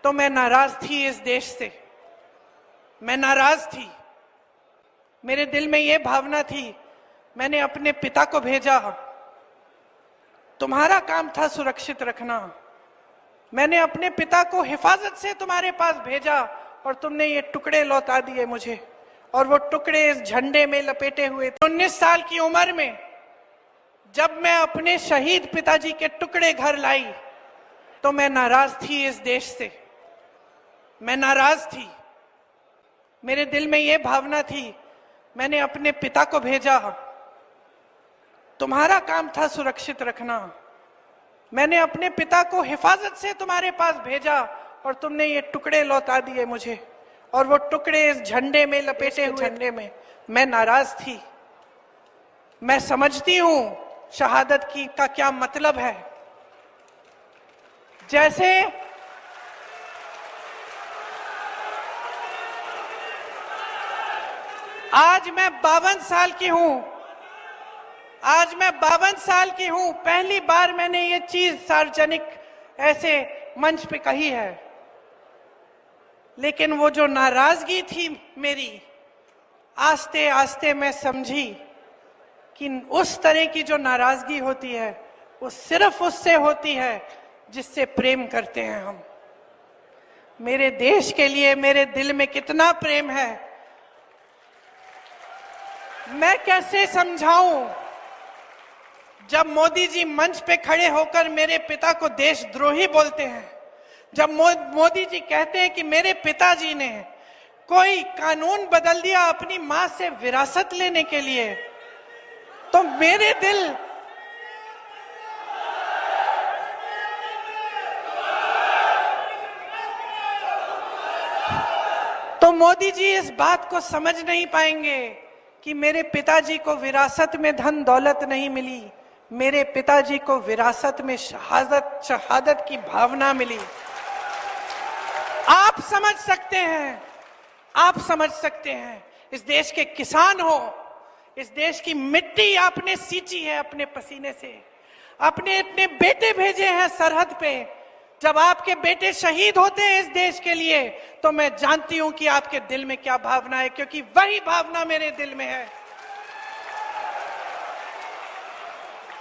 तो मैं नाराज थी इस देश से, मैं नाराज थी। मेरे दिल में ये भावना थी, मैंने अपने पिता को भेजा, तुम्हारा काम था सुरक्षित रखना। मैंने अपने पिता को हिफाजत से तुम्हारे पास भेजा और तुमने ये टुकड़े लौटा दिए मुझे, और वो टुकड़े इस झंडे में लपेटे हुए थे। 19 साल की उम्र में जब मैं अपने शहीद पिताजी के टुकड़े घर लाई तो मैं नाराज थी इस देश से, मैं नाराज थी। मेरे दिल में ये भावना थी, मैंने अपने पिता को भेजा, तुम्हारा काम था सुरक्षित रखना। मैंने अपने पिता को हिफाजत से तुम्हारे पास भेजा और तुमने ये टुकड़े लौटा दिए मुझे, और वो टुकड़े इस झंडे में लपेटे हुए झंडे में। मैं नाराज थी। मैं समझती हूं शहादत की का क्या मतलब है। जैसे आज मैं 52 साल की हूं, आज मैं 52 साल की हूं, पहली बार मैंने ये चीज सार्वजनिक ऐसे मंच पे कही है। लेकिन वो जो नाराजगी थी मेरी, आस्ते आस्ते मैं समझी कि उस तरह की जो नाराजगी होती है वो सिर्फ उससे होती है जिससे प्रेम करते हैं हम। मेरे देश के लिए मेरे दिल में कितना प्रेम है, मैं कैसे समझाऊं। जब मोदी जी मंच पे खड़े होकर मेरे पिता को देशद्रोही बोलते हैं, जब मोदी जी कहते हैं कि मेरे पिताजी ने कोई कानून बदल दिया अपनी मां से विरासत लेने के लिए, तो मेरे दिल तो मोदी जी इस बात को समझ नहीं पाएंगे कि मेरे पिताजी को विरासत में धन दौलत नहीं मिली, मेरे पिताजी को विरासत में शहादत की भावना मिली। आप समझ सकते हैं, आप समझ सकते हैं। इस देश के किसान हो, इस देश की मिट्टी आपने सींची है अपने पसीने से, अपने अपने बेटे भेजे हैं सरहद पे। जब आपके बेटे शहीद होते हैं इस देश के लिए तो मैं जानती हूं कि आपके दिल में क्या भावना है, क्योंकि वही भावना मेरे दिल में है।